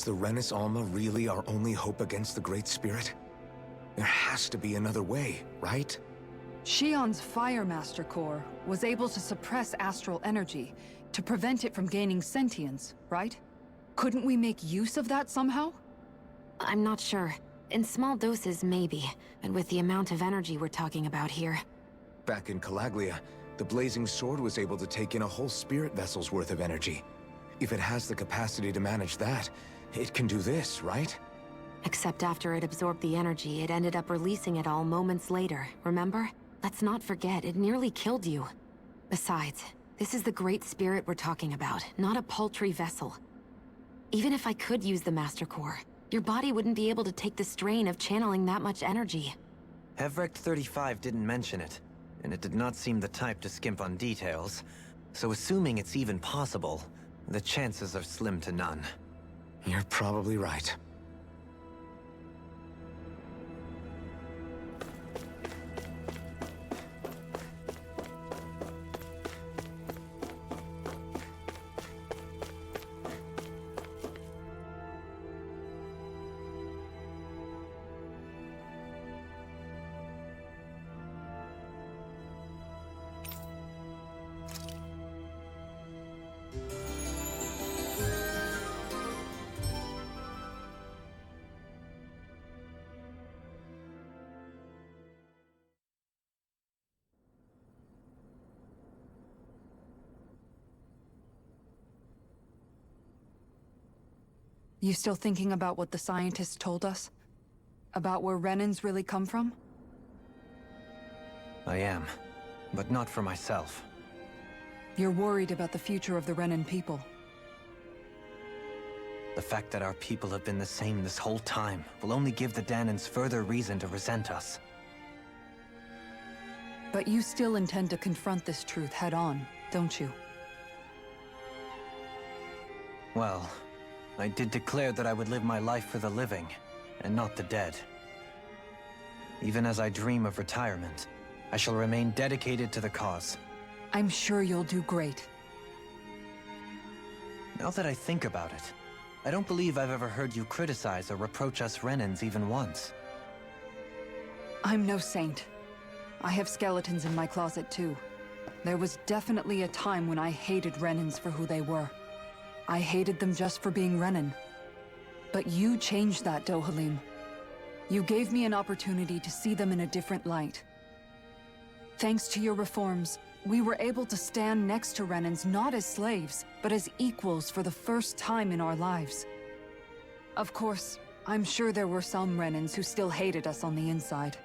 Is the Renis Alma really our only hope against the Great Spirit? There has to be another way, right? Shion's Fire Master Core was able to suppress astral energy to prevent it from gaining sentience, right? Couldn't we make use of that somehow? I'm not sure. In small doses, maybe. But with the amount of energy we're talking about here... Back in Calaglia, the Blazing Sword was able to take in a whole spirit vessel's worth of energy. If it has the capacity to manage that, it can do this, right? Except after it absorbed the energy, it ended up releasing it all moments later, remember? Let's not forget, it nearly killed you. Besides, this is the Great Spirit we're talking about, not a paltry vessel. Even if I could use the Master Core, your body wouldn't be able to take the strain of channeling that much energy. Hevrecht 35 didn't mention it, and it did not seem the type to skimp on details. So assuming it's even possible, the chances are slim to none. You're probably right. You still thinking about what the scientists told us? About where Renins really come from? I am, but not for myself. You're worried about the future of the Renin people. The fact that our people have been the same this whole time will only give the Danans further reason to resent us. But you still intend to confront this truth head-on, don't you? Well, I did declare that I would live my life for the living, and not the dead. Even as I dream of retirement, I shall remain dedicated to the cause. I'm sure you'll do great. Now that I think about it, I don't believe I've ever heard you criticize or reproach us Renins even once. I'm no saint. I have skeletons in my closet too. There was definitely a time when I hated Renins for who they were. I hated them just for being Renin. But you changed that, Dohalim. You gave me an opportunity to see them in a different light. Thanks to your reforms, we were able to stand next to Renins not as slaves, but as equals for the first time in our lives. Of course, I'm sure there were some Renins who still hated us on the inside.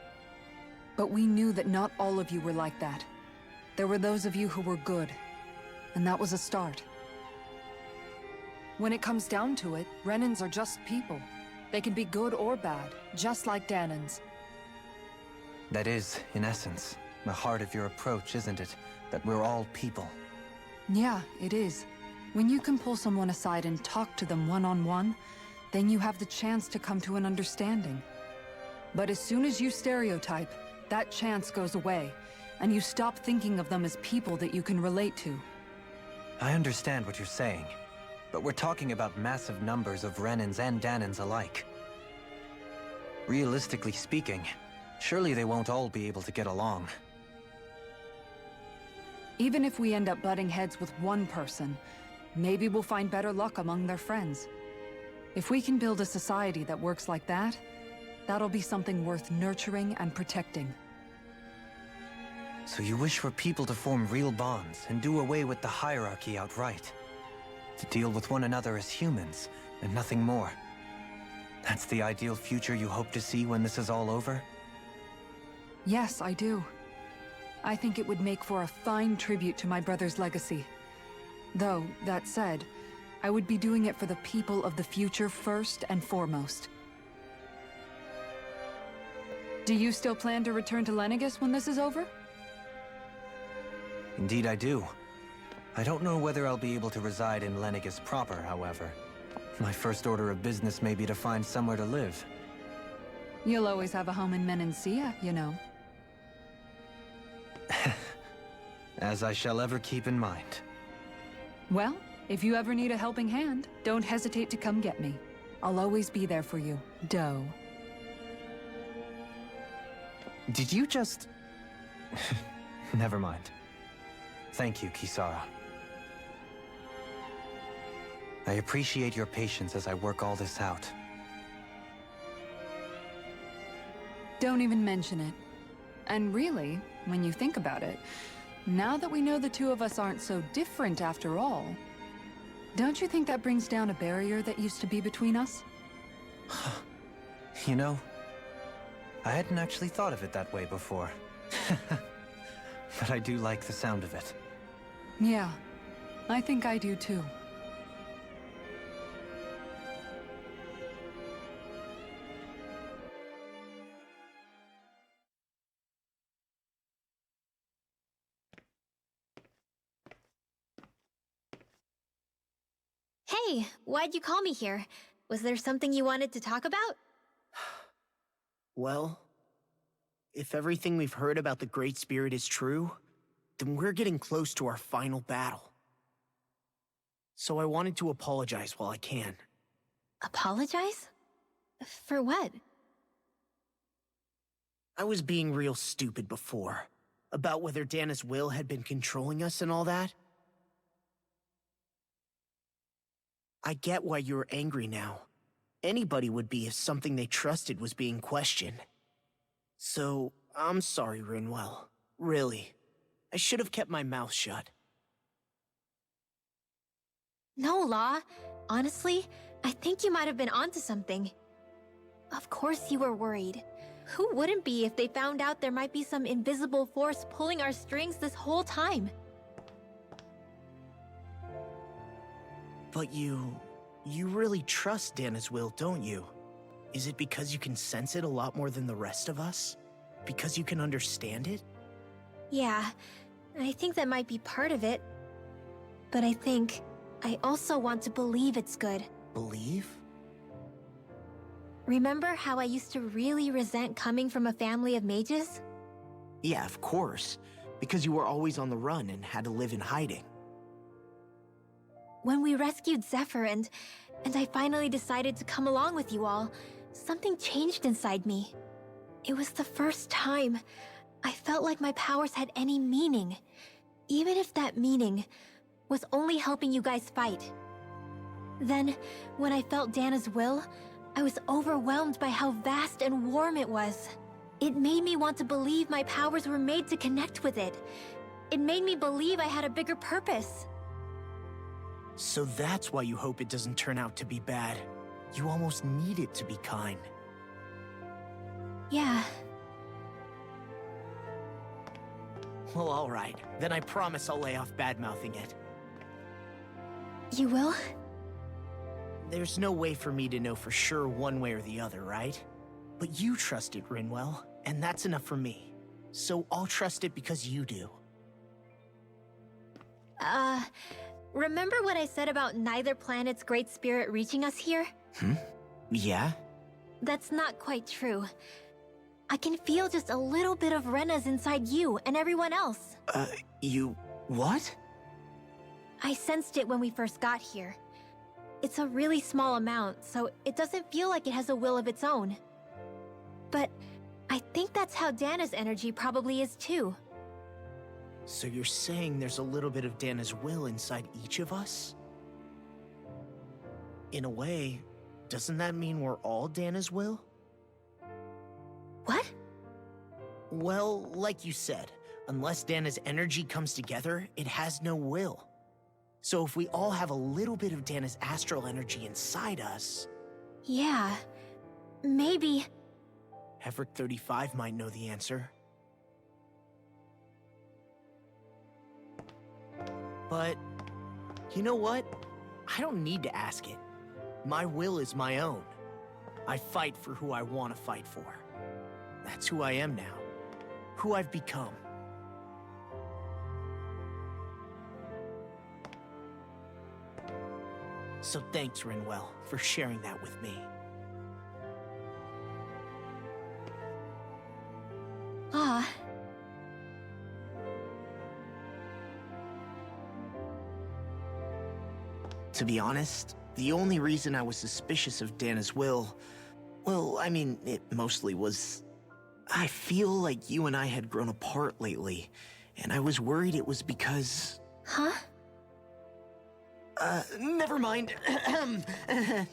But we knew that not all of you were like that. There were those of you who were good, and that was a start. When it comes down to it, Renins are just people. They can be good or bad, just like Danans. That is, in essence, the heart of your approach, isn't it? That we're all people. Yeah, it is. When you can pull someone aside and talk to them one-on-one, then you have the chance to come to an understanding. But as soon as you stereotype, that chance goes away, and you stop thinking of them as people that you can relate to. I understand what you're saying, but we're talking about massive numbers of Renins and Danans alike. Realistically speaking, surely they won't all be able to get along. Even if we end up butting heads with one person, maybe we'll find better luck among their friends. If we can build a society that works like that, that'll be something worth nurturing and protecting. So you wish for people to form real bonds and do away with the hierarchy outright? To deal with one another as humans, and nothing more? That's the ideal future you hope to see when this is all over? Yes, I do. I think it would make for a fine tribute to my brother's legacy. Though, that said, I would be doing it for the people of the future first and foremost. Do you still plan to return to Lenegis when this is over? Indeed I do. I don't know whether I'll be able to reside in Lenegis proper, however. My first order of business may be to find somewhere to live. You'll always have a home in Menancia, you know. As I shall ever keep in mind. Well, if you ever need a helping hand, don't hesitate to come get me. I'll always be there for you, Doe. Did you just... Never mind. Thank you, Kisara. I appreciate your patience as I work all this out. Don't even mention it. And really, when you think about it, now that we know the two of us aren't so different after all, don't you think that brings down a barrier that used to be between us? You know, I hadn't actually thought of it that way before. But I do like the sound of it. Yeah, I think I do too. Hey, why'd you call me here? Was there something you wanted to talk about? Well, if everything we've heard about the Great Spirit is true, then we're getting close to our final battle. So I wanted to apologize while I can. Apologize? For what? I was being real stupid before, about whether Dana's will had been controlling us and all that. I get why you're angry now. Anybody would be if something they trusted was being questioned. So, I'm sorry, Rinwell. Really. I should have kept my mouth shut. No, Law. Honestly, I think you might have been onto something. Of course you were worried. Who wouldn't be if they found out there might be some invisible force pulling our strings this whole time? But you really trust Dana's will, don't you? Is it because you can sense it a lot more than the rest of us? Because you can understand it? Yeah, I think that might be part of it. But I think I also want to believe it's good. Believe? Remember how I used to really resent coming from a family of mages? Yeah, of course. Because you were always on the run and had to live in hiding. When we rescued Zephyr and I finally decided to come along with you all, something changed inside me. It was the first time I felt like my powers had any meaning, even if that meaning was only helping you guys fight. Then, when I felt Dana's will, I was overwhelmed by how vast and warm it was. It made me want to believe my powers were made to connect with it. It made me believe I had a bigger purpose. So that's why you hope it doesn't turn out to be bad. You almost need it to be kind. Yeah. Well, alright. Then I promise I'll lay off bad-mouthing it. You will? There's no way for me to know for sure one way or the other, right? But you trust it, Rinwell, and that's enough for me. So I'll trust it because you do. Remember what I said about neither planet's great spirit reaching us here? Yeah? That's not quite true. I can feel just a little bit of Rena's inside you and everyone else. What? I sensed it when we first got here. It's a really small amount, so it doesn't feel like it has a will of its own. But I think that's how Dana's energy probably is too. So you're saying there's a little bit of Dana's will inside each of us? In a way, doesn't that mean we're all Dana's will? What? Well, like you said, unless Dana's energy comes together, it has no will. So if we all have a little bit of Dana's astral energy inside us... Yeah. Maybe... Heverick 35 might know the answer. But, you know what? I don't need to ask it. My will is my own. I fight for who I want to fight for. That's who I am now. Who I've become. So thanks, Rinwell, for sharing that with me. Ah. To be honest, The only reason I was suspicious of Dana's will, well, I mean, it mostly was... I feel like you and I had grown apart lately, and I was worried it was because... Huh? Never mind.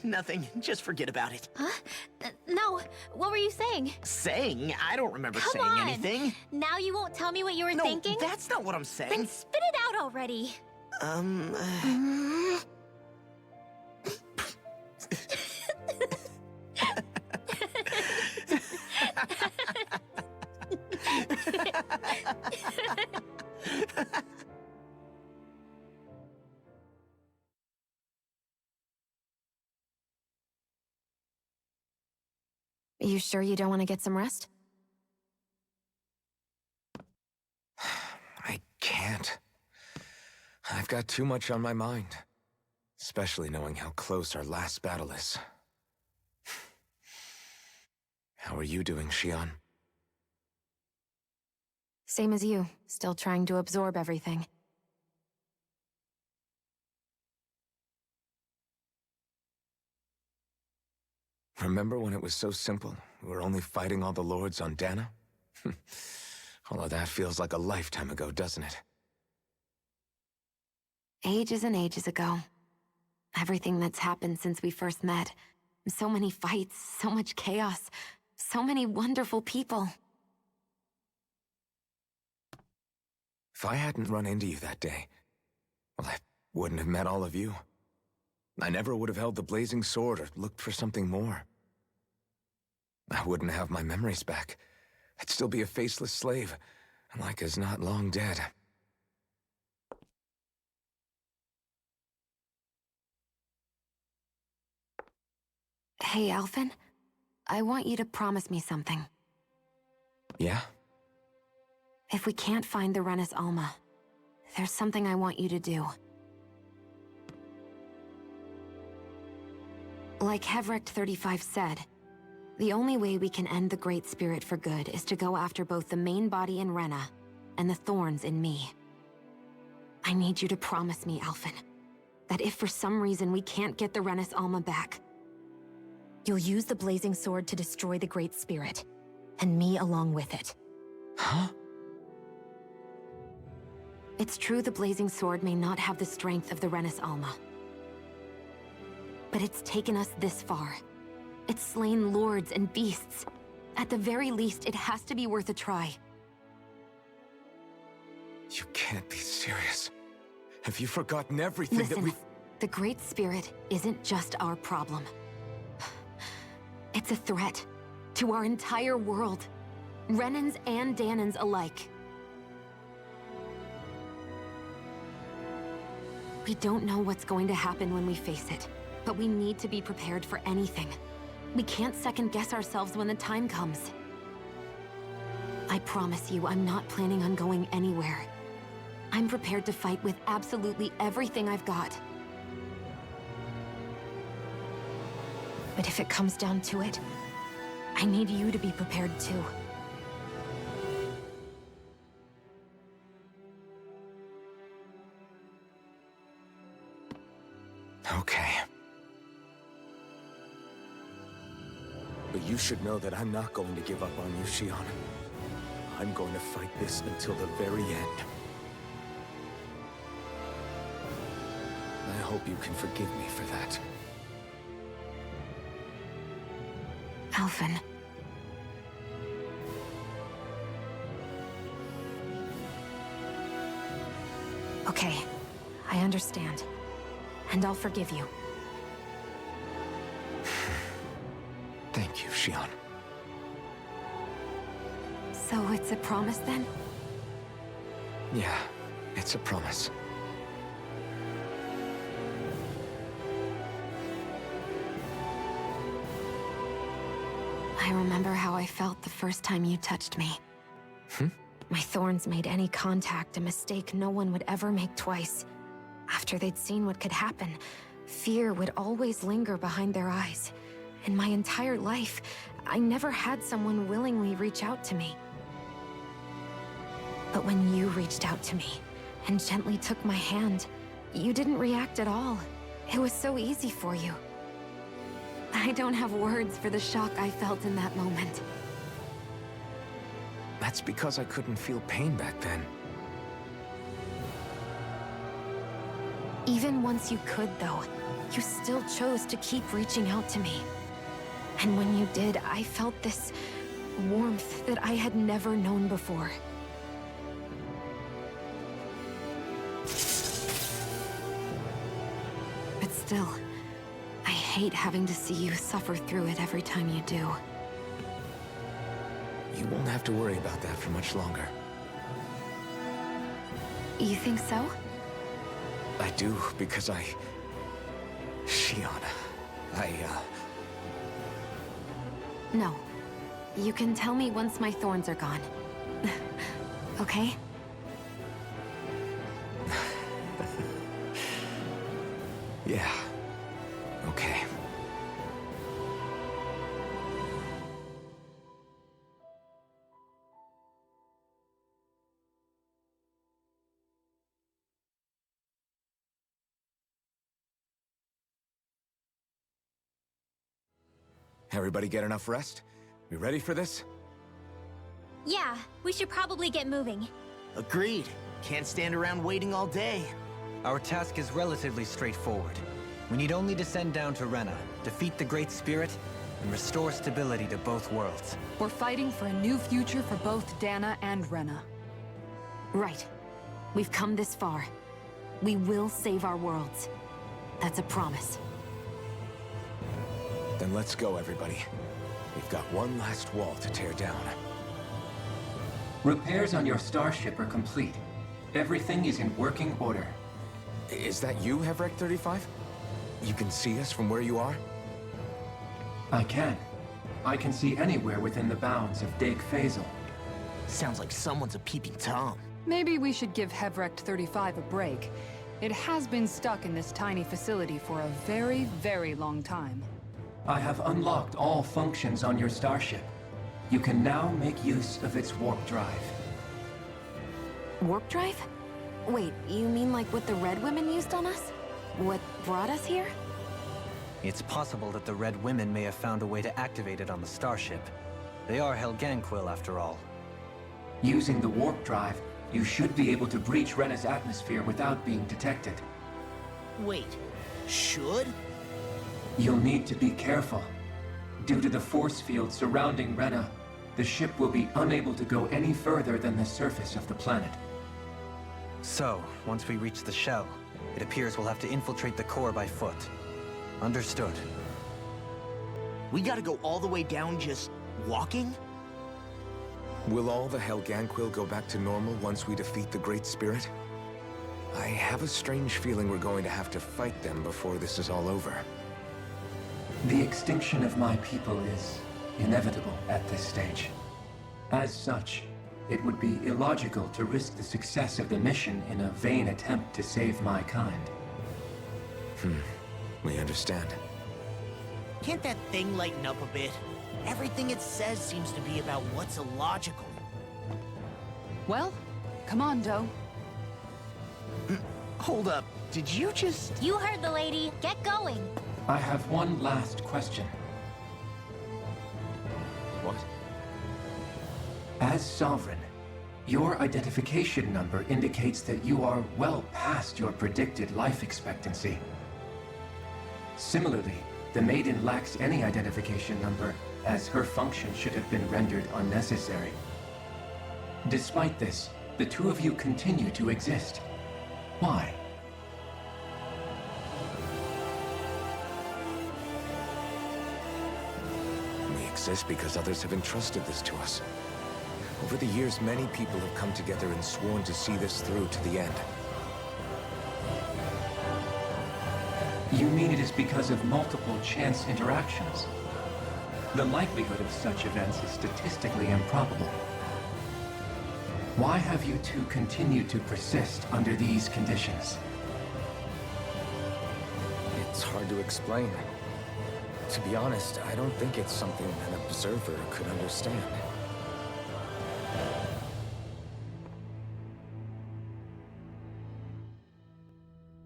Nothing. Just forget about it. Huh? No, what were you saying? Saying? I don't remember Come saying on. anything. Now you won't tell me what you were No, thinking? that's not what I'm saying. Then spit it out already. You sure you don't want to get some rest? I can't. I've got too much on my mind. Especially knowing how close our last battle is. How are you doing, Shion? Same as you, still trying to absorb everything. Remember when it was so simple? We were only fighting all the lords on Dana? All of that feels like a lifetime ago, doesn't it? Ages and ages ago. Everything that's happened since we first met. So many fights, so much chaos, so many wonderful people. If I hadn't run into you that day, well, I wouldn't have met all of you. I never would have held the blazing sword or looked for something more. I wouldn't have my memories back. I'd still be a faceless slave, like as not long dead. Hey, Alphen. I want you to promise me something. Yeah? If we can't find the Renis Alma, there's something I want you to do. Like Hevrecht 35 said, the only way we can end the Great Spirit for good is to go after both the main body in Rena and the thorns in me. I need you to promise me, Alphen, that if for some reason we can't get the Renis Alma back, you'll use the Blazing Sword to destroy the Great Spirit, and me along with it. Huh? It's true the Blazing Sword may not have the strength of the Renis Alma. But it's taken us this far. It's slain lords and beasts. At the very least, it has to be worth a try. You can't be serious. Have you forgotten everything that Listen, we've... the Great Spirit isn't just our problem. It's a threat to our entire world. Renans and Danans alike. We don't know what's going to happen when we face it, but we need to be prepared for anything. We can't second-guess ourselves when the time comes. I promise you, I'm not planning on going anywhere. I'm prepared to fight with absolutely everything I've got. But if it comes down to it, I need you to be prepared too. Okay. But you should know that I'm not going to give up on you, Shion. I'm going to fight this until the very end. I hope you can forgive me for that. Alphen. Okay, I understand. And I'll forgive you. Thank you, Shion. So it's a promise then? Yeah, it's a promise. I remember how I felt the first time you touched me. My thorns made any contact a mistake no one would ever make twice. After they'd seen what could happen, fear would always linger behind their eyes. In my entire life, I never had someone willingly reach out to me. But when you reached out to me and gently took my hand, you didn't react at all. It was so easy for you. I don't have words for the shock I felt in that moment. That's because I couldn't feel pain back then. Even once you could, though, you still chose to keep reaching out to me. And when you did, I felt this warmth that I had never known before. But still, I hate having to see you suffer through it every time you do. You won't have to worry about that for much longer. You think so? I do, because Shion, No. You can tell me once my thorns are gone. Okay? Yeah. Okay. Everybody get enough rest? We ready for this? Yeah, we should probably get moving. Agreed. Can't stand around waiting all day. Our task is relatively straightforward. We need only descend down to Rena, defeat the Great Spirit, and restore stability to both worlds. We're fighting for a new future for both Dana and Rena. Right. We've come this far. We will save our worlds. That's a promise. Then let's go, everybody. We've got one last wall to tear down. Repairs on your starship are complete. Everything is in working order. Is that you, Hevrek 35? You can see us from where you are? I can. I can see anywhere within the bounds of Dake Faisal. Sounds like someone's a peeping Tom. Maybe we should give Hevrect 35 a break. It has been stuck in this tiny facility for a very, very long time. I have unlocked all functions on your starship. You can now make use of its warp drive. Warp drive? Wait, you mean like what the Red Women used on us? What brought us here? It's possible that the Red Women may have found a way to activate it on the starship. They are Helganquil, after all. Using the warp drive, you should be able to breach Rena's atmosphere without being detected. Wait, should? You'll need to be careful. Due to the force field surrounding Rena, the ship will be unable to go any further than the surface of the planet. So, once we reach the shell, it appears we'll have to infiltrate the core by foot. Understood. We gotta go all the way down just walking? Will all the Helganquil go back to normal once we defeat the Great Spirit? I have a strange feeling we're going to have to fight them before this is all over. The extinction of my people is inevitable at this stage. As such, it would be illogical to risk the success of the mission in a vain attempt to save my kind. We understand. Can't that thing lighten up a bit? Everything it says seems to be about what's illogical. Well, come on, Doe. Hold up, did you just... You heard the lady. Get going. I have one last question. What? As Sovereign, your identification number indicates that you are well past your predicted life expectancy. Similarly, the Maiden lacks any identification number, as her function should have been rendered unnecessary. Despite this, the two of you continue to exist. Why? We exist because others have entrusted this to us. Over the years, many people have come together and sworn to see this through to the end. You mean it is because of multiple chance interactions? The likelihood of such events is statistically improbable. Why have you two continued to persist under these conditions? It's hard to explain. To be honest, I don't think it's something an observer could understand.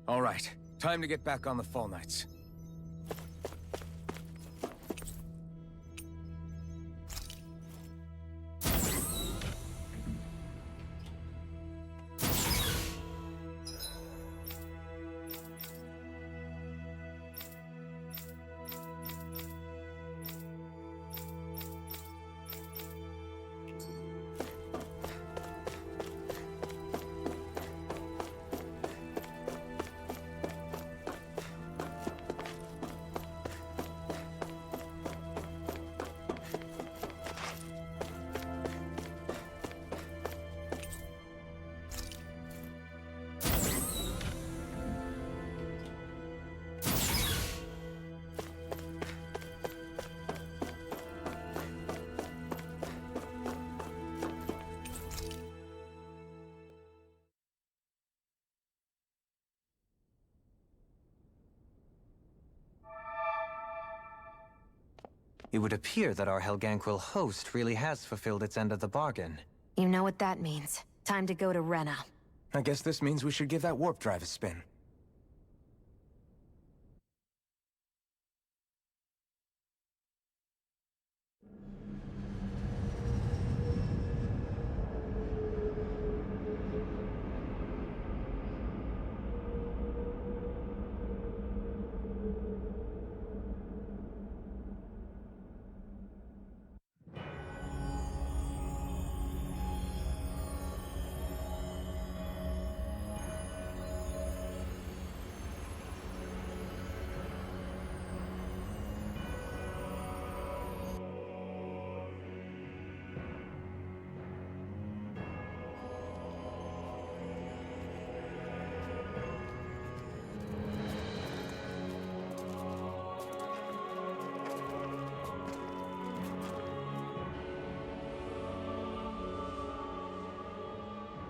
All right, Time to get back on the Fall Knights. It would appear that our Helganquil host really has fulfilled its end of the bargain. You know what that means. Time to go to Rena. I guess this means we should give that warp drive a spin.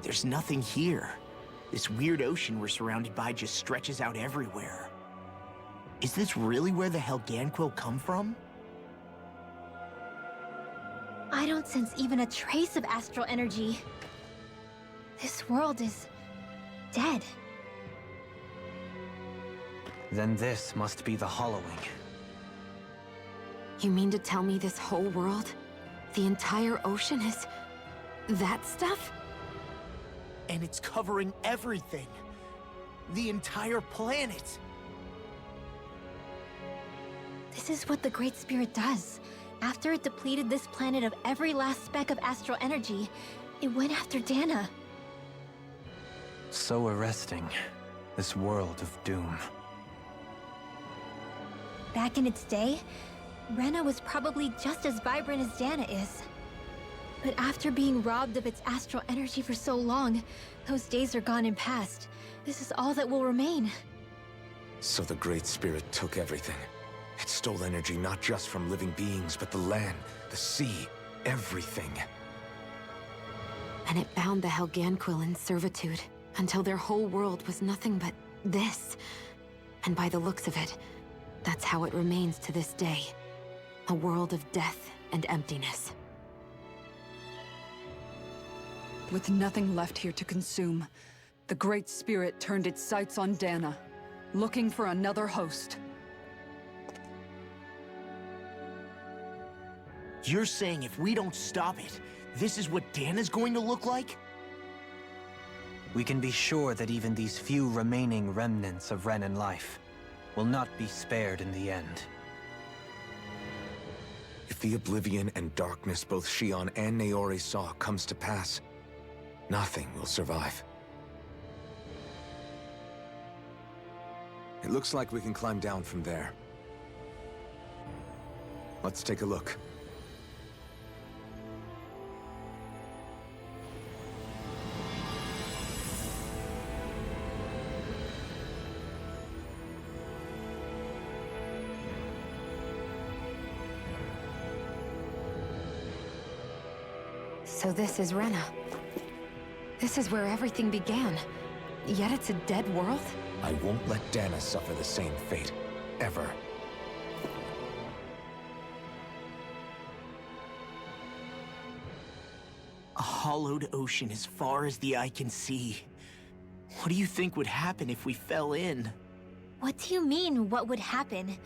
There's nothing here. This weird ocean we're surrounded by just stretches out everywhere. Is this really where the Helganquil come from? I don't sense even a trace of astral energy. This world is dead. Then this must be the Hollowing. You mean to tell me this whole world, the entire ocean is that stuff? And it's covering everything. The entire planet. This is what the Great Spirit does. After it depleted this planet of every last speck of astral energy, it went after Dana. So arresting. This world of doom. Back in its day, Rena was probably just as vibrant as Dana is. But after being robbed of its astral energy for so long, those days are gone and past. This is all that will remain. So the Great Spirit took everything. It stole energy not just from living beings, but the land, the sea, everything. And it bound the Helganquil in servitude, until their whole world was nothing but this. And by the looks of it, that's how it remains to this day. A world of death and emptiness. With nothing left here to consume, the Great Spirit turned its sights on Dana, looking for another host. You're saying if we don't stop it, this is what Dana's going to look like? We can be sure that even these few remaining remnants of Renan life will not be spared in the end. If the oblivion and darkness both Shion and Naori saw comes to pass, nothing will survive. It looks like we can climb down from there. Let's take a look. So this is Rena. This is where everything began. Yet it's a dead world? I won't let Dana suffer the same fate. Ever. A hollowed ocean as far as the eye can see. What do you think would happen if we fell in? What do you mean, what would happen?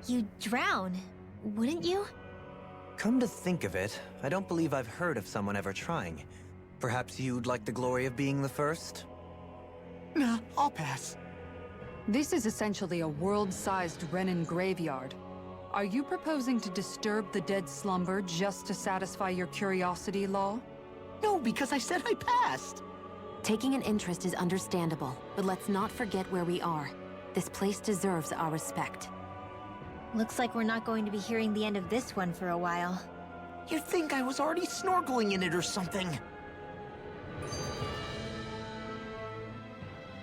You'd drown, wouldn't you? Come to think of it, I don't believe I've heard of someone ever trying. Perhaps you'd like the glory of being the first? Nah, I'll pass. This is essentially a world-sized Renan graveyard. Are you proposing to disturb the dead slumber just to satisfy your curiosity, Law? No, because I said I passed. Taking an interest is understandable, but let's not forget where we are. This place deserves our respect. Looks like we're not going to be hearing the end of this one for a while. You'd think I was already snorkeling in it or something.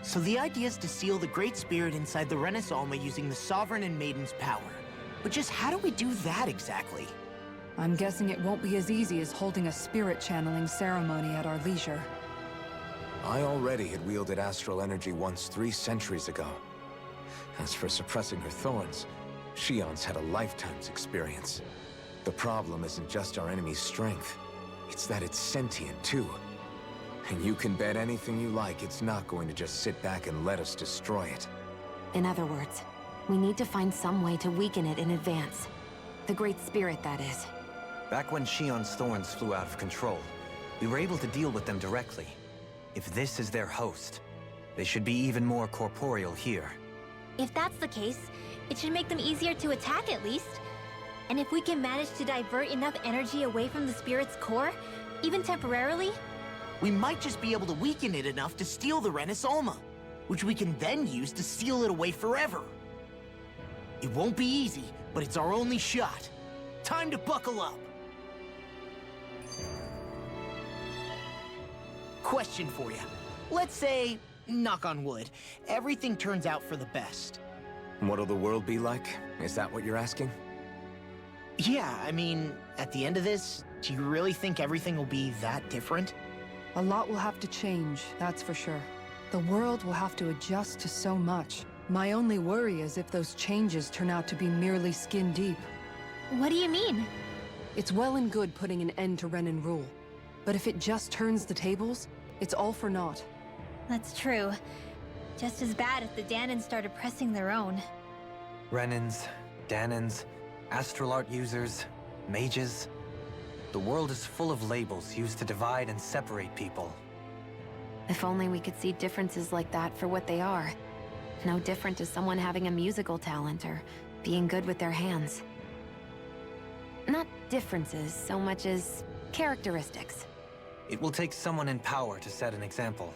So the idea is to seal the Great Spirit inside the Renis Alma using the Sovereign and Maiden's power. But just how do we do that exactly? I'm guessing it won't be as easy as holding a spirit channeling ceremony at our leisure. I already had wielded astral energy once 3 centuries ago. As for suppressing her thorns, Shion's had a lifetime's experience. The problem isn't just our enemy's strength. It's that it's sentient, too. And you can bet anything you like it's not going to just sit back and let us destroy it. In other words, we need to find some way to weaken it in advance. The Great Spirit, that is. Back when Shion's thorns flew out of control, we were able to deal with them directly. If this is their host, they should be even more corporeal here. If that's the case, it should make them easier to attack at least. And if we can manage to divert enough energy away from the spirit's core, even temporarily, We might just be able to weaken it enough to steal the Renis Alma, which we can then use to seal it away forever. It won't be easy, but it's our only shot. Time to buckle up. Question for you. Let's say, knock on wood, everything turns out for the best. What'll the world be like? Is that what you're asking? Yeah, I mean, at the end of this, do you really think everything will be that different? A lot will have to change, that's for sure. The world will have to adjust to so much. My only worry is if those changes turn out to be merely skin deep. what do you mean? It's well and good putting an end to Renan rule. But if it just turns the tables, it's all for naught. That's true. Just as bad if the Danans started pressing their own. Renans, Danans, astral art users, mages. The world is full of labels used to divide and separate people. If only we could see differences like that for what they are. No different to someone having a musical talent or being good with their hands. Not differences so much as characteristics. It will take someone in power to set an example.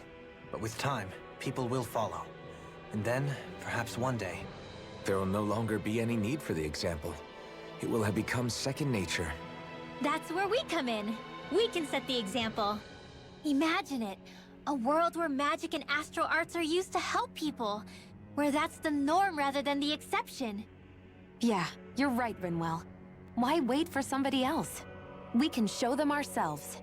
But with time, people will follow. And then, perhaps one day, There will no longer be any need for the example. It will have become second nature. That's where we come in. We can set the example. Imagine it. A world where magic and astral arts are used to help people. Where that's the norm rather than the exception. Yeah, you're right, Rinwell. Why wait for somebody else? We can show them ourselves.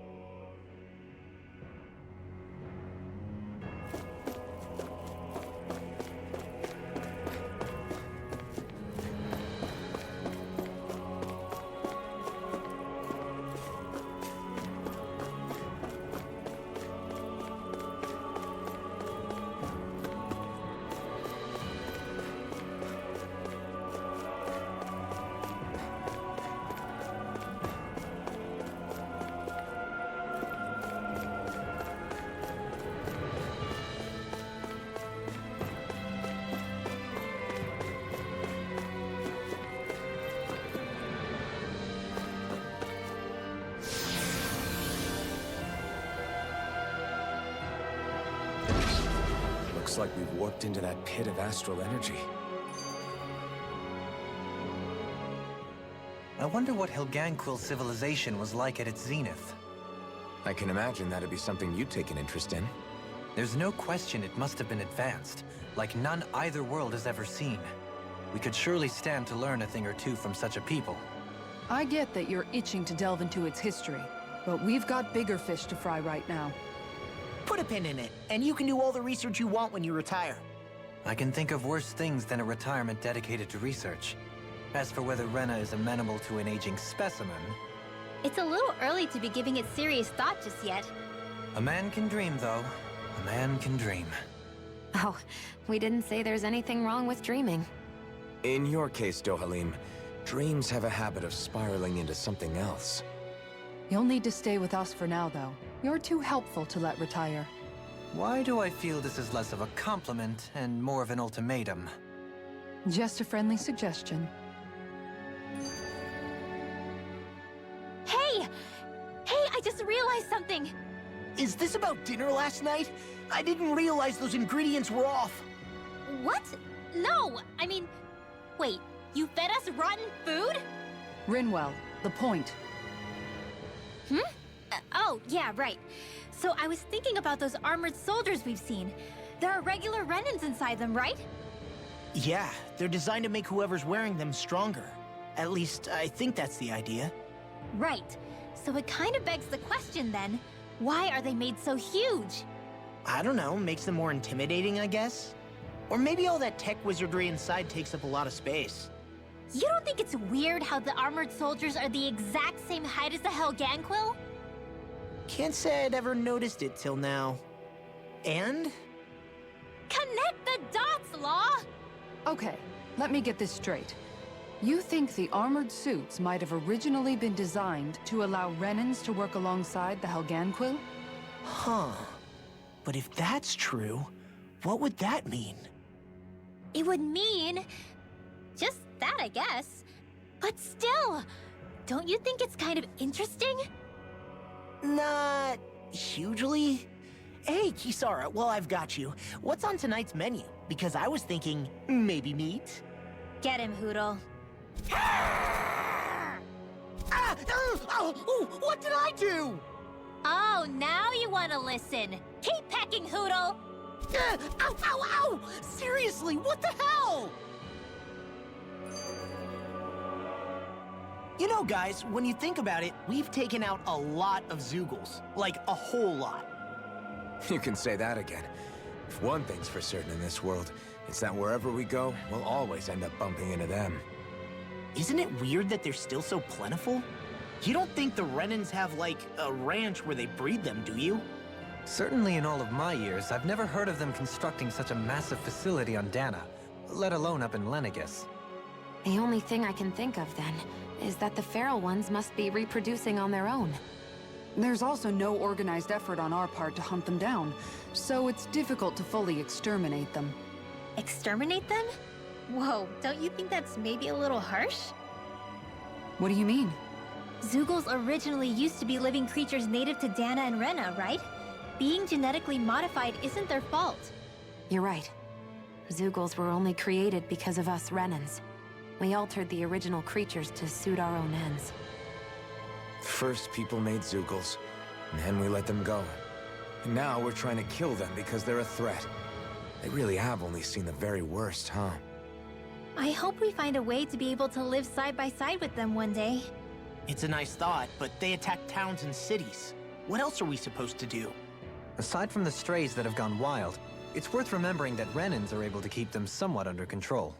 Looks like we've warped into that pit of astral energy. I wonder what Hilganquil civilization was like at its zenith. I can imagine that'd be something you'd take an interest in. There's no question it must have been advanced, like none either world has ever seen. We could surely stand to learn a thing or two from such a people. I get that you're itching to delve into its history, but we've got bigger fish to fry right now. Put a pin in it, and you can do all the research you want when you retire. I can think of worse things than a retirement dedicated to research. As for whether Rena is amenable to an aging specimen, It's a little early to be giving it serious thought just yet. a man can dream, though. A man can dream. Oh, we didn't say there's anything wrong with dreaming. In your case, Dohalim, dreams have a habit of spiraling into something else. You'll need to stay with us for now, though. You're too helpful to let retire. Why do I feel this is less of a compliment and more of an ultimatum? Just a friendly suggestion. Hey! Hey, I just realized something! Is this about dinner last night? I didn't realize those ingredients were off. What? No! I mean, wait, you fed us rotten food? Rinwell, the point. Oh, yeah, right. So I was thinking about those armored soldiers we've seen. There are regular Renans inside them, right? Yeah, they're designed to make whoever's wearing them stronger. At least, I think that's the idea. Right. So it kind of begs the question then, why are they made so huge? I don't know, makes them more intimidating, I guess? Or maybe all that tech wizardry inside takes up a lot of space. You don't think it's weird how the armored soldiers are the exact same height as the Helganquil? Can't say I'd ever noticed it till now. And? Connect the dots, Law! Okay, let me get this straight. You think the armored suits might have originally been designed to allow Renans to work alongside the Helganquil? Huh. But if that's true, what would that mean? It would mean... just that, I guess. But still, don't you think it's kind of interesting? Not hugely. Hey, Kisara, well, I've got you. What's on tonight's menu? Because I was thinking, maybe meat? Get him, Hootle. What did I do? Oh, now you want to listen. Keep pecking, Hootle! Ow! Seriously, what the hell? You know, guys, when you think about it, we've taken out a lot of Zeugles. Like, a whole lot. You can say that again. If one thing's for certain in this world, it's that wherever we go, we'll always end up bumping into them. Isn't it weird that they're still so plentiful? You don't think the Renans have, like, a ranch where they breed them, do you? Certainly in all of my years, I've never heard of them constructing such a massive facility on Dana, let alone up in Lenegis. The only thing I can think of, then, is that the feral ones must be reproducing on their own. There's also no organized effort on our part to hunt them down, so it's difficult to fully exterminate them. Exterminate them? Whoa, don't you think that's maybe a little harsh? What do you mean? Zeugles originally used to be living creatures native to Dana and Rena, right? Being genetically modified isn't their fault. You're right. Zeugles were only created because of us Renans. We altered the original creatures to suit our own ends. First, people made Zeugles, and then we let them go. And now we're trying to kill them because they're a threat. They really have only seen the very worst, huh? I hope we find a way to be able to live side by side with them one day. It's a nice thought, but they attack towns and cities. What else are we supposed to do? Aside from the strays that have gone wild, it's worth remembering that Renans are able to keep them somewhat under control.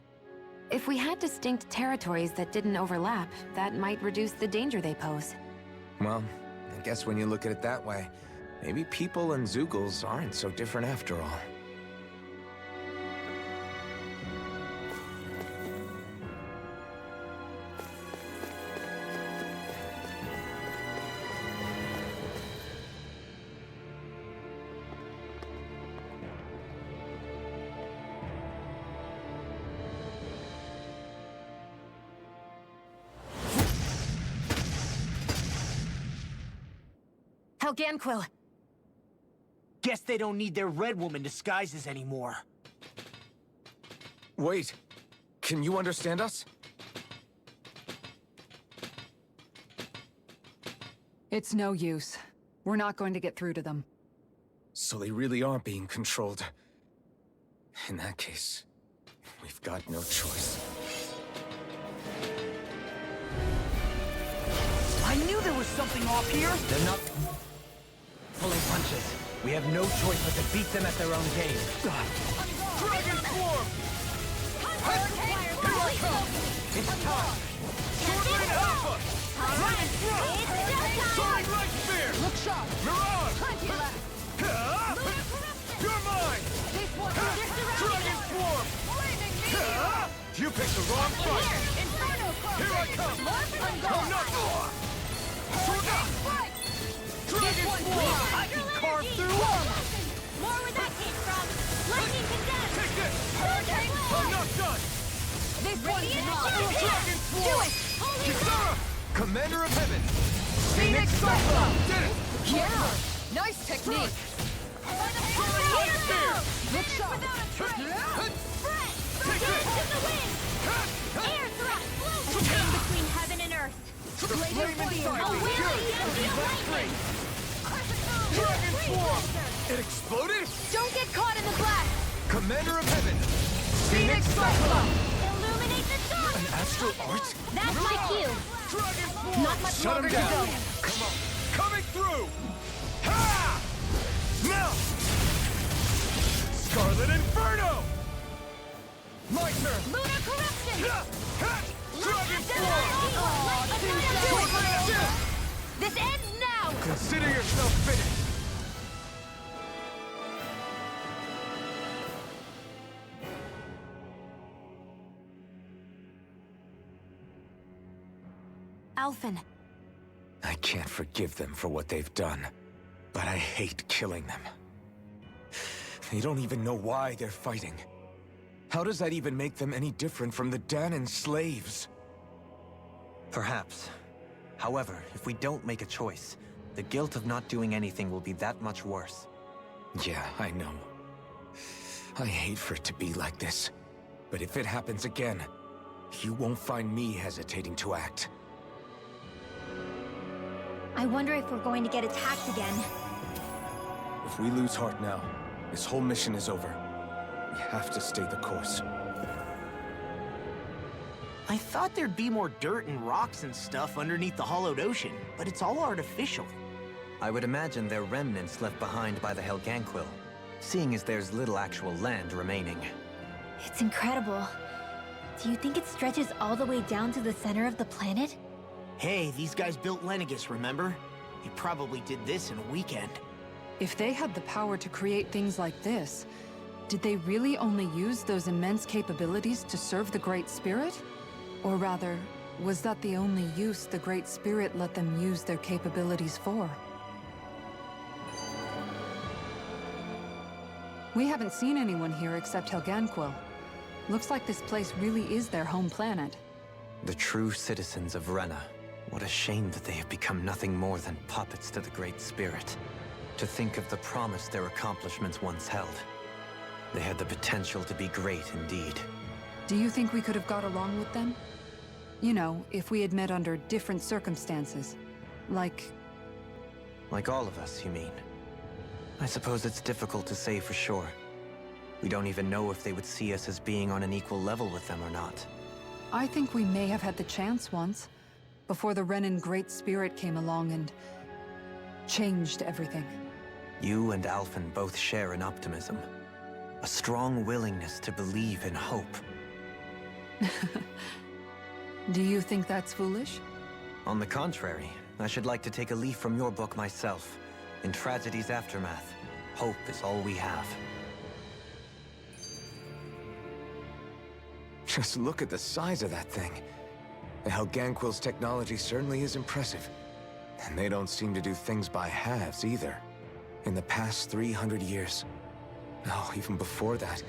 If we had distinct territories that didn't overlap, that might reduce the danger they pose. Well, I guess when you look at it that way, maybe people and Zeugles aren't so different after all. Helganquil! Guess they don't need their Red Woman disguises anymore. Wait, can you understand us? It's no use. We're not going to get through to them. So they really are being controlled. In that case, we've got no choice. I knew there was something off here! They're not pulling punches. We have no choice but to beat them at their own game. Dragon Swarm! It's time! Swordblade Alpha! Dragon Thrust! Sonic Light Spear! Look sharp! Mirage! Hunt to left! You're mine! This one! wrong fight! Inferno Here I come! Come not! Dragon Swarm! I can carve through More where that came from! Lightning condemned! Take this! Hurricane I'm not done! This one's not! Dragon Swarm! Do it! Holy Kisara! Commander of Heaven! Phoenix Cyclone! Did it! Yeah! Nice technique! Light Spear! Look sharp! Take this! In the wind! Air thrust! Between heaven and earth! Flame inside A me! wheeling energy of lightning! Dragon Swarm! It exploded? Don't get caught in the blast! Commander of Heaven! Phoenix Cyclone! Illuminate the dark! Astral Art? That's my cue! Dragon Swarm! Not much Shut longer him to down! go. Come on! Coming through! Ha! Now! Scarlet Inferno! My turn! Lunar corruption! Dragon Swarm! This ends now! Consider yourself finished! Alphen, I can't forgive them for what they've done, but I hate killing them. They don't even know why they're fighting. How does that even make them any different from the Dahnan slaves? Perhaps. However, if we don't make a choice, the guilt of not doing anything will be that much worse. Yeah, I know. I hate for it to be like this. But if it happens again, you won't find me hesitating to act. I wonder if we're going to get attacked again. If we lose heart now, this whole mission is over. We have to stay the course. I thought there'd be more dirt and rocks and stuff underneath the hollowed ocean, but it's all artificial. I would imagine they're remnants left behind by the Helganquil, seeing as there's little actual land remaining. It's incredible. Do you think it stretches all the way down to the center of the planet? Hey, these guys built Lenegis, remember? They probably did this in a weekend. If they had the power to create things like this, did they really only use those immense capabilities to serve the Great Spirit? Or rather, was that the only use the Great Spirit let them use their capabilities for? We haven't seen anyone here except Helganquil. Looks like this place really is their home planet. The true citizens of Rena. What a shame that they have become nothing more than puppets to the Great Spirit. To think of the promise their accomplishments once held. They had the potential to be great indeed. Do you think we could have got along with them? You know, if we had met under different circumstances. Like all of us, you mean? I suppose it's difficult to say for sure. We don't even know if they would see us as being on an equal level with them or not. I think we may have had the chance once, before the Renan Great Spirit came along and changed everything. You and Alphen both share an optimism. A strong willingness to believe in hope. Do you think that's foolish? On the contrary, I should like to take a leaf from your book myself. In tragedy's aftermath, hope is all we have. Just look at the size of that thing. The Helganquil's technology certainly is impressive. And they don't seem to do things by halves either. In the past 300 years. No, even before that.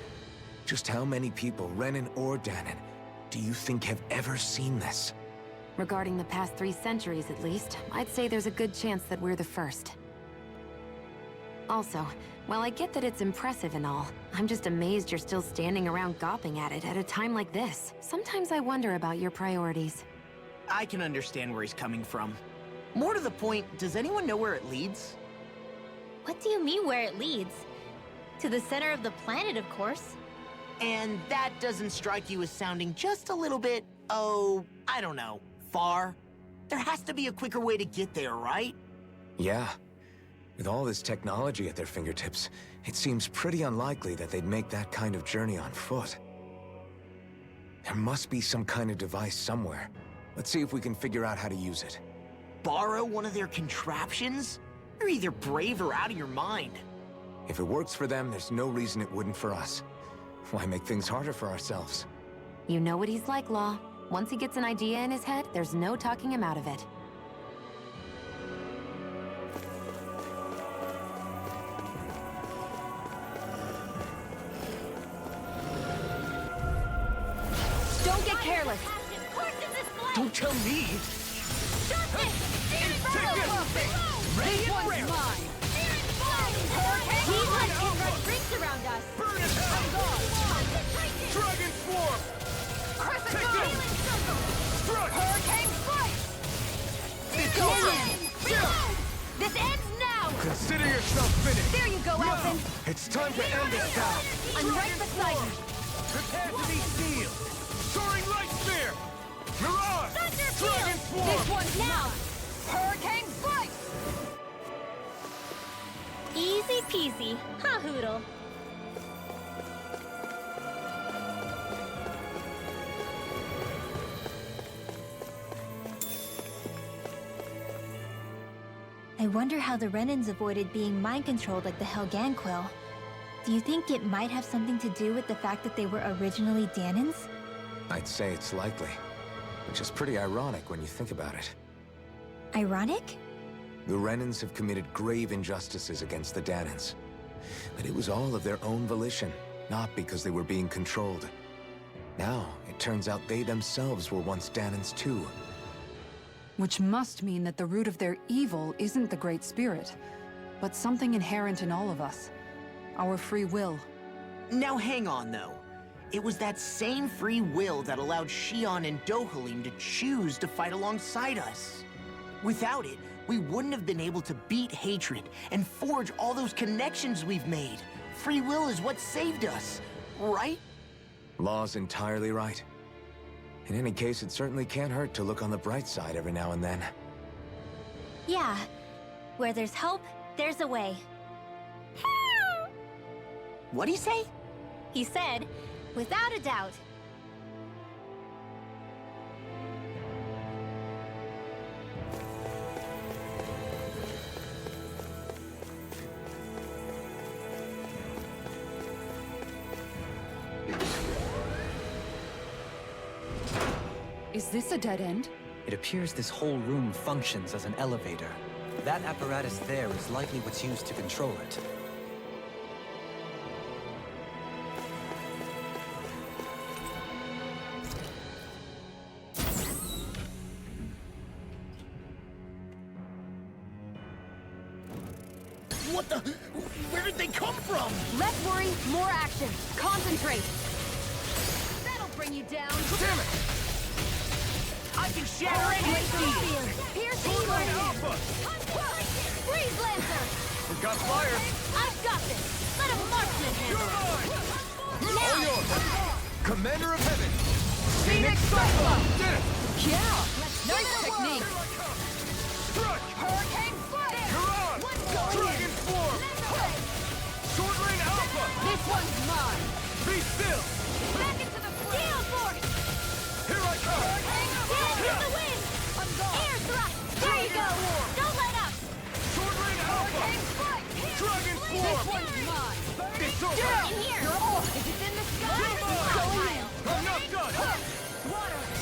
Just how many people, Renan or Dahnan, do you think have ever seen this? regarding the past 3 centuries at least, I'd say there's a good chance that we're the first. Also, while I get that it's impressive and all, I'm just amazed you're still standing around gawping at it at a time like this. Sometimes I wonder about your priorities. I can understand where he's coming from. More to the point, does anyone know where it leads? What do you mean where it leads? To the center of the planet, of course. And that doesn't strike you as sounding just a little bit, oh, I don't know, far? There has to be a quicker way to get there, right? Yeah. With all this technology at their fingertips, it seems pretty unlikely that they'd make that kind of journey on foot. There must be some kind of device somewhere. Let's see if we can figure out how to use it. Borrow one of their contraptions? You're either brave or out of your mind. If it works for them, there's no reason it wouldn't for us. Why make things harder for ourselves? You know what he's like, Law. Once he gets an idea in his head, there's no talking him out of it. Don't get careless. Don't tell me! This one's mine. He let Inrush rings around us. Burn in hell! I'm gone. Dragon Swarm! Crescent Take Moon. it! Struck! Hurricane Strike. It's over! This ends now. Consider yourself finished! There you go, Now, Alphen. it's time to end this battle! I'm right beside you. Prepare to be sealed! Soaring Light Spear! Mirage! Dragon Swarm! This one's now. Hurricane Strike. Easy peasy, huh, Hoodle? I wonder how the Renans avoided being mind-controlled like the Helganquil. Do you think it might have something to do with the fact that they were originally Danans? I'd say it's likely, which is pretty ironic when you think about it. Ironic? The Renans have committed grave injustices against the Danans. But it was all of their own volition, not because they were being controlled. Now, it turns out they themselves were once Danans too. Which must mean that the root of their evil isn't the Great Spirit, but something inherent in all of us. Our free will. Now hang on, though. It was that same free will that allowed Xion and Dohalim to choose to fight alongside us. Without it, we wouldn't have been able to beat hatred and forge all those connections we've made. Free will is what saved us, right? Law's entirely right. In any case, it certainly can't hurt to look on the bright side every now and then. Yeah. Where there's hope, there's a way. What'd he say? He said, without a doubt. Is this a dead end? It appears this whole room functions as an elevator. That apparatus there is likely what's used to control it. What the? Where did they come from? Less worry, more action. Concentrate. That'll bring you down. Damn it! I can shatter any steel! Pierce Swordline Eagle. Alpha! Freeze Lancer. We've got fire! I've got this. Let a marksman You're handle. mine! All Now. yours! Commander of Heaven! Phoenix Cyclone! Did it! Yeah! Nice technique! Struck! Hurricane Strike. Mirage! Dragon Swarm! Sword Rain Alpha! This one's mine. Be still! Back into the Gale Force. Here I come! Get in the wind. I'm gone. Air thrust. There you go. Don't let up. Sword Rain Alpha! Strike. Dragon This Swarm! one's mine. It's over! In here. If it's in the sky, I'm not done!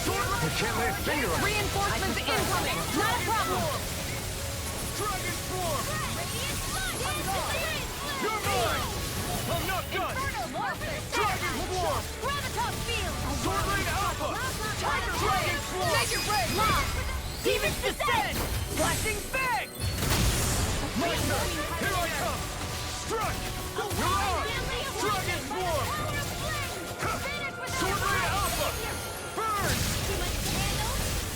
Sword Rain! I can't lay a finger on it! Reinforcements incoming. Not a problem. Dragon Swarm! You're mine! I'm not done! Dragon Swarm! Gravitas Field. Sword Rain Alpha! Dragon Swarm! Make it break. Lock. Demon's Descent. Flashing Fang! My turn! Here I come! Struck! Mirage! Dragon Swarm! Sword Rain Alpha! Burn!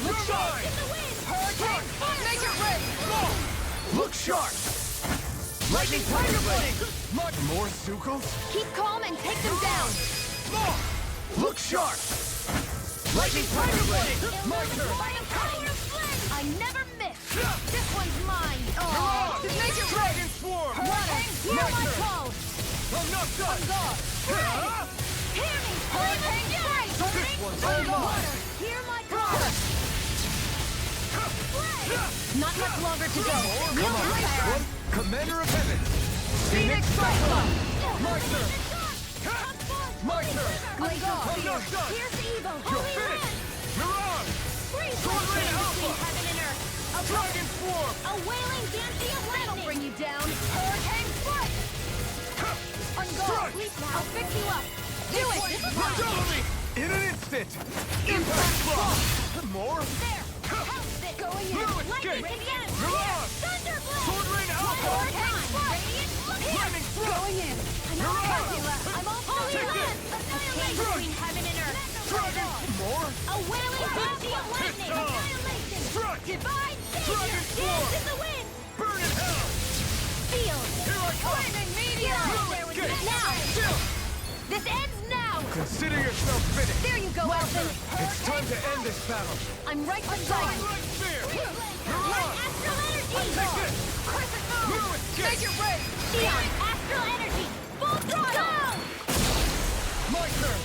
You're mine! Struck! Make it break. Look sharp! Lightning Tiger Blade! More Sukals? Keep calm and take them down. Look sharp! Lightning Tiger Blade! My turn! I never miss. This one's mine. Mirage! Make it break. Dragon Swarm! Hear My my turn! call. I'm not done! Hear me. Hurricane Strike. This one's all mine! Hear my call. Not much longer to go. Come on! Commander of Heaven! Phoenix Cyclone! My turn! My turn! Glacial I'm Spear! not done! Here's evil! You're Holy finished! Land! Mirage! Freeze Sword Blade Rain Alpha! between heaven and earth! Dragon Swarm! A wailing Dancy of lightning! That'll bring you down. Hurricane Strike! On guard! I'll fix you up! Do it! Double me! In an instant! Impact Block! More? There! House it! Going in! No Lightning escape! again! Mirage! Thunderblade! Sword Rain Alpha! Hurricane Strike! Radiant Look Lightning Thrust! Going in! Mirage! I'm all Holy Take Land! this! Annihilate between heaven and earth! Dragon! More? A wailing Dancy of lightning! Pistol! Annihilation! Strike! Divine Dragon Savior! Swarm! Dance in the wind! Burn in hell! Feel! Here I come! Lightning meteor! There was escape! now! Still! This ends now! Consider yourself finished! There you go, Elton! It's time to end this battle! I'm right beside you! Light Spear! Light astral energy! Take this! Crescent moon! No escape! Make it rain! Neon astral energy! Full throttle! My turn!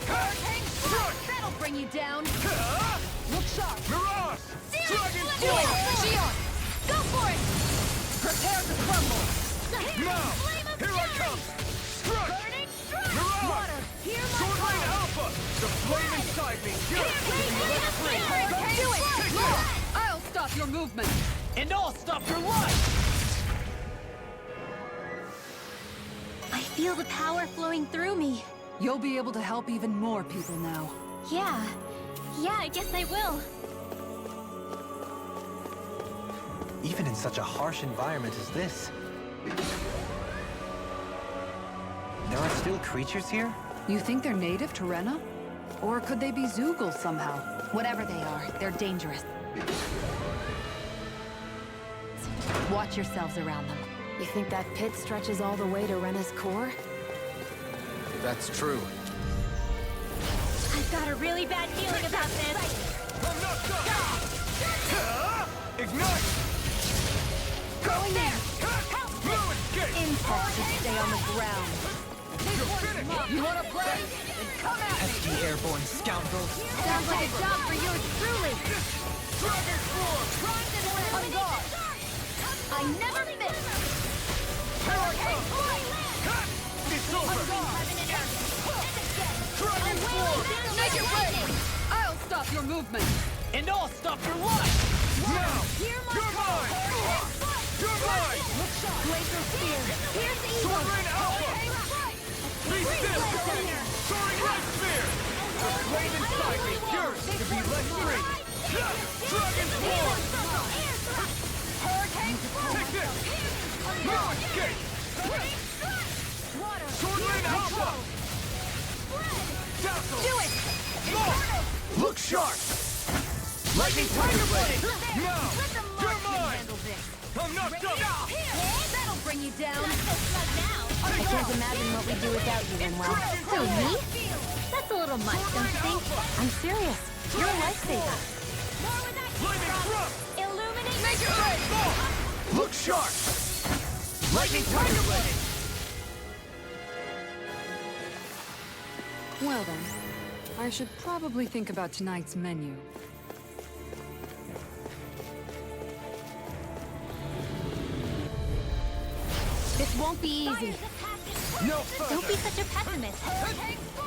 Hurricane Strike! That'll bring you down! Look sharp! Mirage! Dragon Searing Swarm! Xion! Go for it! Prepare to crumble! Now! Flame of Here I fury! come! Strike! Burning strike! Mirage! Water! Hear my Sword Rain call! Alpha! The flame inside me! Yours! Flame of fury! Do it! Take Look! this! I'll stop your movement! And I'll stop your life! I feel the power flowing through me. You'll be able to help even more people now. Yeah. Yeah, I guess I will. Even in such a harsh environment as this. There are still creatures here? You think they're native to Rena? Or could they be Zoogle somehow? Whatever they are, they're dangerous. Watch yourselves around them. You think that pit stretches all the way to Rena's core? That's true. I've got a really bad feeling about this! I'm not done! Ignite! Going in! No escape! Impulse should stay on the ground. You're finished! You wanna play? Then come at me! Pesky airborne scoundrels. Sounds like a job for yours truly! Dragon Swarm! On guard! I never miss! Here I come! It's over! Heaven and earth! Dragon Swarm! Make it rain! I'll stop your movement! And I'll stop your life! Now! Hear my You're call! mine! You're mine! Glacial Spear! Here's evil! Sword Rain Alpha! Be still! Soaring Light Spear! The flame inside me yearns to be let free! Dragon Swarm! Take this! No escape! Sword Rain Alpha! Dazzle! Do it! More! Look sharp! Lightning Tiger Blade! Now! You're mine! I'm not done! That'll bring you down! I can't imagine what we'd do without you, Rinwell. Who, me? That's a little much, don't you think? I'm serious. You're a lifesaver. More with that Lightning Thrust! Illuminate Make it rain! Look sharp! Lightning Tiger Blade! Well then, I should probably think about tonight's menu. This won't be easy. No further! Don't be such a pessimist.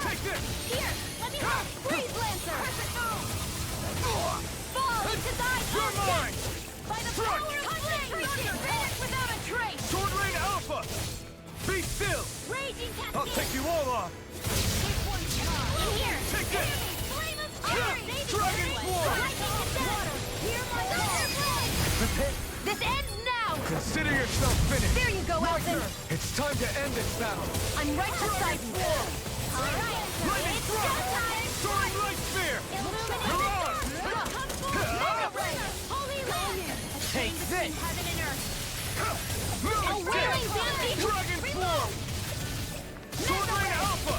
Take this! Here, let me help. Freeze Lancer! Fall into thy You're mine! By the Strike! power of concentration! Vanish without a trace! Sword Rain Alpha! Be still! Raging Cascade! I'll take you all on! In here! Take this! Flame of fury! Dragon Swarm! Lightning descent! Hear my Thunderblade! The pit! This ends now! Consider yourself finished! There you go, Elton! It's time to end this battle! I'm right beside you! Alright! Lightning It's Thrust! showtime! Soaring Light Spear! Illuminate Mirage! Mega Ray! Holy Land! Take this! Heaven and earth! No A escape! wailing Dancy! Dragon Swarm! Sword Rain Alpha!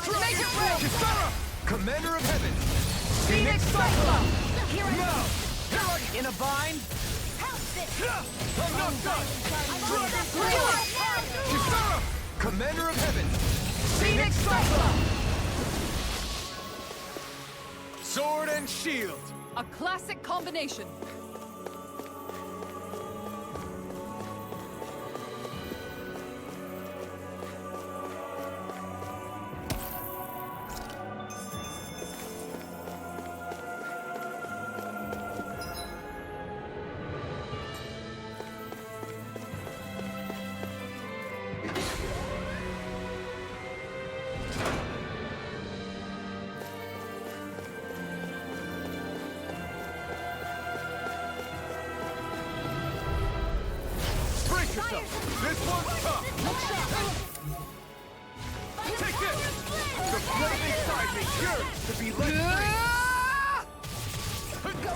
Dragon Swarm! Kisara! Commander of Heaven! Phoenix Cyclops! Here I Now! Here I In a bind? I'm not done! Dragon Swarm! Kisara! Commander of Heaven! Phoenix Cyclops! Sword and shield! A classic combination. Brace yourself! This one's tough! Take this! The flame inside me yearns to be let free!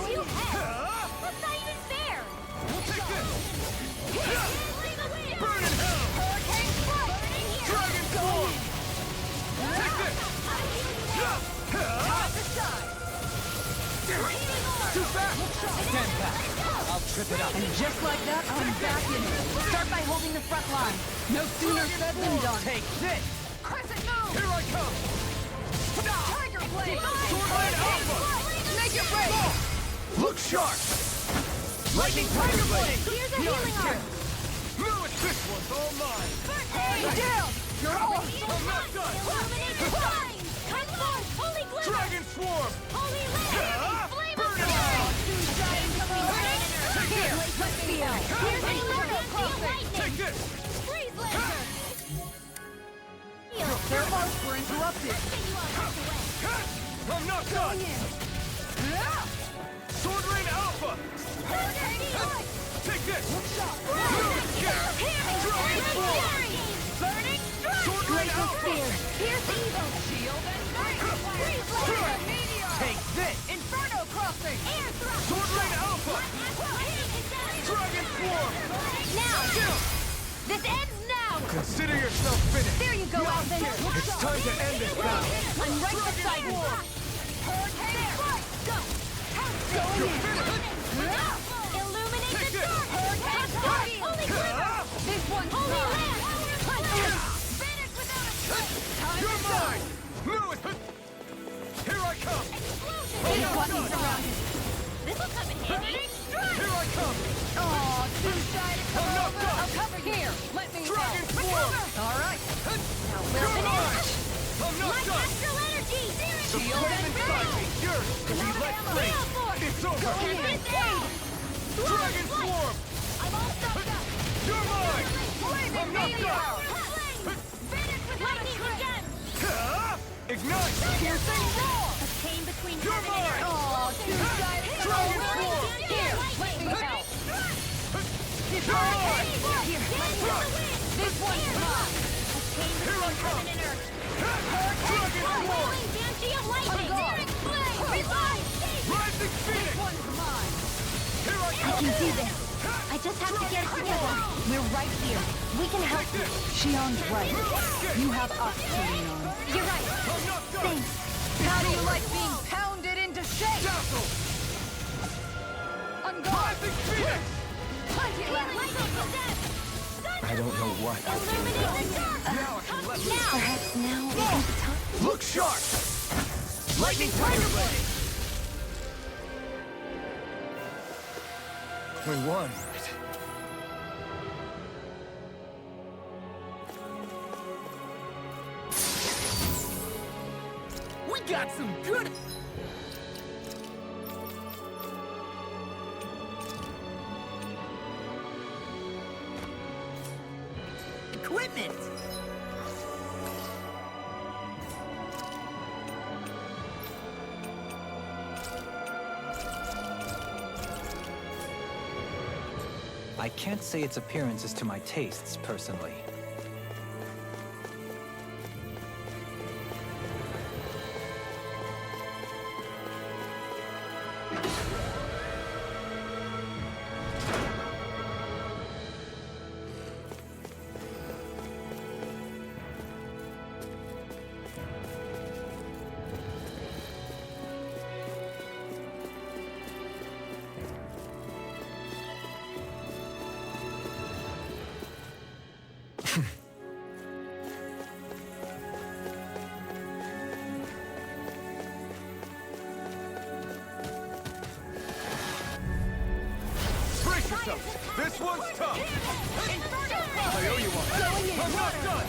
You have! That's not even fair! Take this! Burn Burn in hell! Hurricane strike! Dragon Swarm! Take this! Off the side! Too fast! Stand back. I'll trip it up. And just like that, I'm back in it. Start by holding the front line. No sooner said than done. Take this! Crescent move! Here I come! Tiger blade! Swordman Alpha! Make it break! Look sharp! Lightning Tiger Blade! Here's a healing arm! Lewis, this one's all mine! Down! You're all... I'm not done! Illuminate the signs! Come on! Holy glimmer! Dragon Swarm! Holy land! Flame of Burn it fury! out! Here, let me out. Here's a Inferno Take lightning! this! Freeze laser! Their marks were interrupted. I'm not done! Sword Rain Alpha! Take this! Lewis, get! Dragon Swarm! Burning strike! Sword Rain Alpha! Here's evil! Shield and freeze laser! Take this! Inferno crossing! Air thrust! Sword Rain Alpha! Dragon Swarm! Now! This ends now! Consider yourself finished! There you go, Alvin. It's time to end this battle! I'm right beside you. Hurricane strike! Go! You're finished! Illuminate Take the this! dark! Hurricane strike! Holy glimmer! This one's Holy mine. land! Finish without a trace! You're mine! Lewis! Here I come! Explosion! These buttons around it. This will come in handy! Strike! Here I come! Aw, too shy to come I'm not over. done. I'll cover here. Let me Dragon help. Swarm! All right. You're mine! I'm not My done! astral energy! The flame inside me yearns to be let free! It's over! Dragon Swarm! I'm all stuffed up! You're mine! I'm not done! Finish with lightning again! Ignite! Piercing roar. A chain between You're heaven and mine! earth! Aw, too shy to come Dragon over. Swarm! Here, let me help. You're mine! Here, this one's mine. Here I come! Heaven and earth! Dragon Swarm! Banshee of lightning! On guard. Daring flame! Revive! Rising Phoenix! One's mine. Here I I come! can do this. I just have to get it together. We're right here. We can help you. Shion's right. You have us to lean on. You're right. I'm not done! Thanks. How do you like being pounded into shape? Dazzle! On guard. Rising Phoenix! I don't know what I'll do now. Now I can let Perhaps now isn't the time. Look sharp! Lightning Tiger Blade! We won. We got some good... equipment! I can't say its appearance is to my tastes, personally. Brace yourself! This one's tough! I owe you one! I'm not done!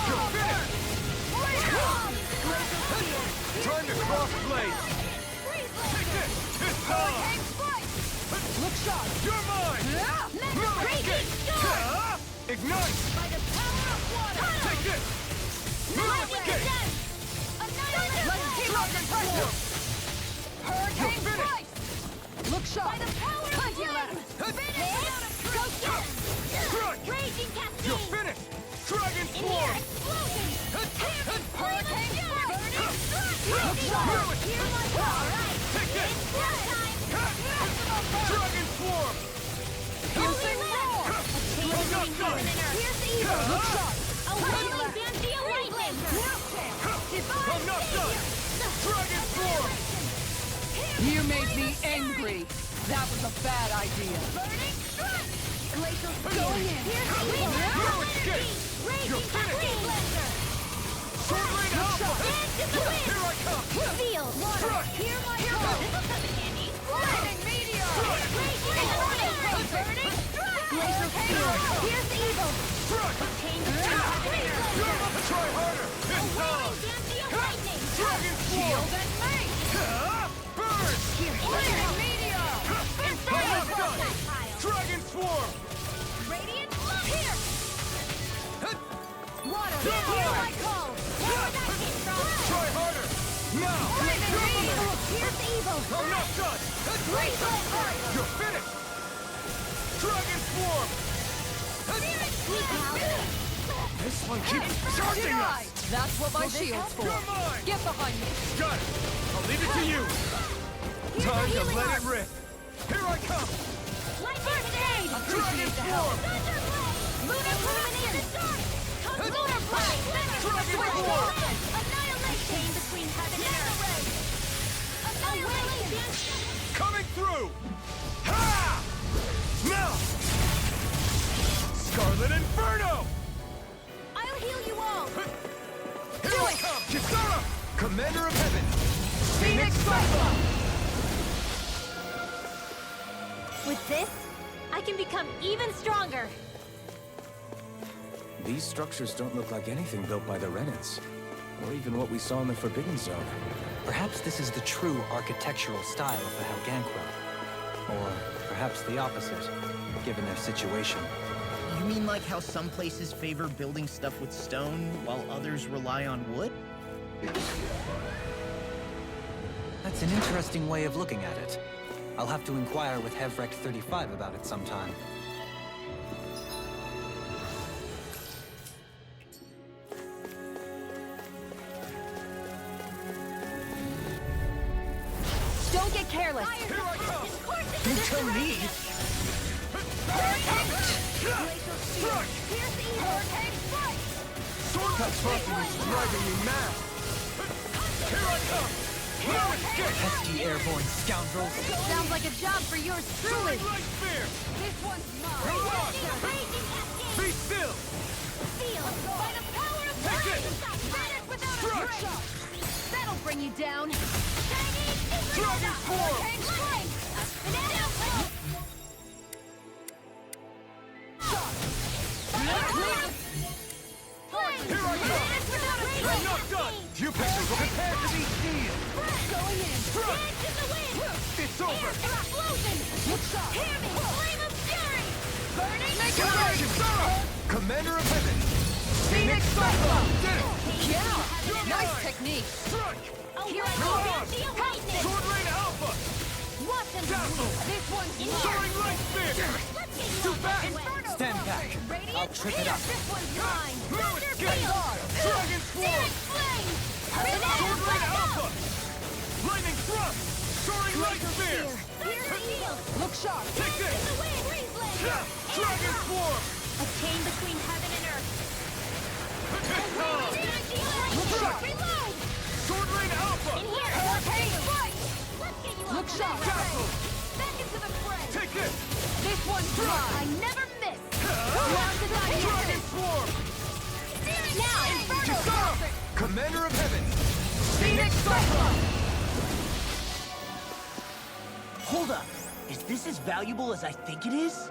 You're finished! Time to cross blades! Take this! It's time! Look sharp! You're mine! No escape! Ignite! Take this! No escape! Let's keep up the pressure! Hurricane strike! Look sharp! Punch your left! Strike! Here's my call. Right. Take this! It's blood time. Dragon Swarm! Holy Land. A chain between heaven and earth. Here's the evil. A whirling Dantia lightning. I'm not done! Dragon Swarm! You made me angry. That was a bad idea. Burning strike. Glacial Going in. Here's the evil. No escape! Raging You're finished! Wind Blaster. Sword Rain Alpha! Dance in the wind. Here I come! Field. Water. Strike. Hear my call. This'll come in handy. Lightning meteor. Raging Wind. Burning strike. Glacial Field. Here's the evil. Strike! A chain between heaven and earth. You're about to try harder! A It's whirling on! Dantia lightning. Dragon Swarm! and me. Burn! Lightning meteor. I'm not done! Dragon Swarm! Radiant here. Water. Come Hear on. my call. Where that came from? Try harder! Now! Lightning meteor. Here's evil. I'm not done! You're finished! Dragon Swarm! This one keeps charging us! That's what my shield's for. You're mine! Get behind me. Got it! I'll leave it to you! Time to let it rip! Here I come! First aid. Dragon Swarm! Lunar Illumination. Lunar Blade. Dragon Swarm! Annihilation between heaven and earth. Annihilation. Coming through! Ha! Now! Scarlet Inferno! I'll heal you all. Here I come! Kisara! Commander of Heaven! Phoenix Cyclone! With this, I can become even stronger. These structures don't look like anything built by the Renans, or even what we saw in the Forbidden Zone. Perhaps this is the true architectural style of the Helganquil. Or perhaps the opposite, given their situation. You mean like how some places favor building stuff with stone, while others rely on wood? That's an interesting way of looking at it. I'll have to inquire with Hevrek 35 about it sometime. Don't get careless. Here I come! You tell me! Strike! That fucking is driving me mad! Here I come! No escape! Pesky airborne scoundrels! Sounds like a job for yours truly. Soaring Light Spear! This one's mine. Hurrah! Be still! By the power of Take it! Vanish without a Strike! trace. That'll bring you down. Dragon Swarm! Here I come! I'm not done! You pictures prepare to be sealed! Going in. Strike! Dance in the wind. It's over! Explosion. Hear me. Flame of fury. Burning. Kisara! Commander of Heaven! Phoenix Cyclone! Did it! Yeah, nice technique. Strike! Here I Come go. on! Lightning. Sword Rain Alpha! Watch and Dazzle! This one's Soaring Light Spear! Let's get you Too on fast! your way. Stand back! Radiant. I'll trip it up. This one's mine. No Thunder escape! field. Dragon Swarm! Phoenix flame. Sword Rain Alpha! Lightning Thrust! Soaring Light Spear! Here's the field. Look sharp. Take this! In the wind. Freeze blade. Dragon Swarm! A chain between heaven and earth. It's on! Strike. Reload. Sword Rain Alpha! In here. Hurricane strike. Let's get you Look off sharp. the Dazzle! Back into the fray. Take this! This one's I mine. never miss. Dragon Swarm! Now, Inferno. Kisara! Commander of Heaven! Phoenix Cyclone! Hold up! Is this as valuable as I think it is?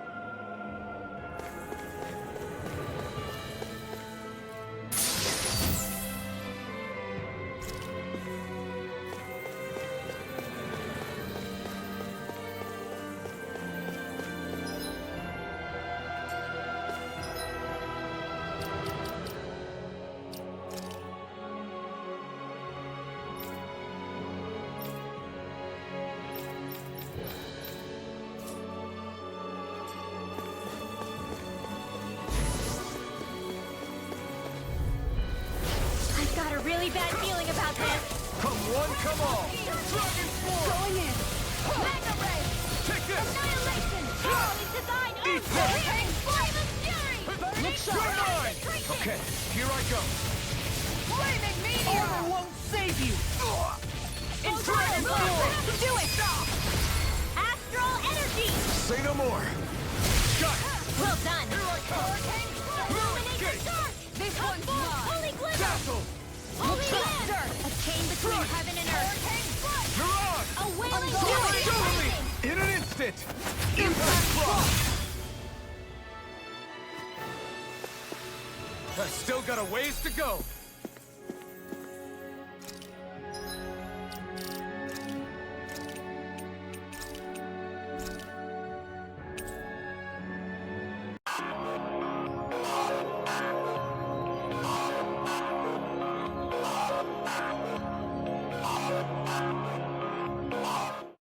I've got a really bad feeling about this. Come one, come all! Dragon Force! Going in. Mega Ray. Take this! Annihilation. Thoroughly designed. Eat that. Hurricane Flame of Fury. Look sharp! You're mine! Okay, here I go. Flaming Meteor. Armor won't save you! It's Dragon Force. Do it. Astral Energy. Say no more. Got it! Well done. Here I come! Hurricane Flame. Illuminate Illuminate the dark. This one's mine. Holy Glitter. Dazzle! Holy Land. A chain between heaven and earth. Hurricane Flood. You're on! A wailing Do it! fury. Do me! In an instant! Impact Frost! I've still got a ways to go.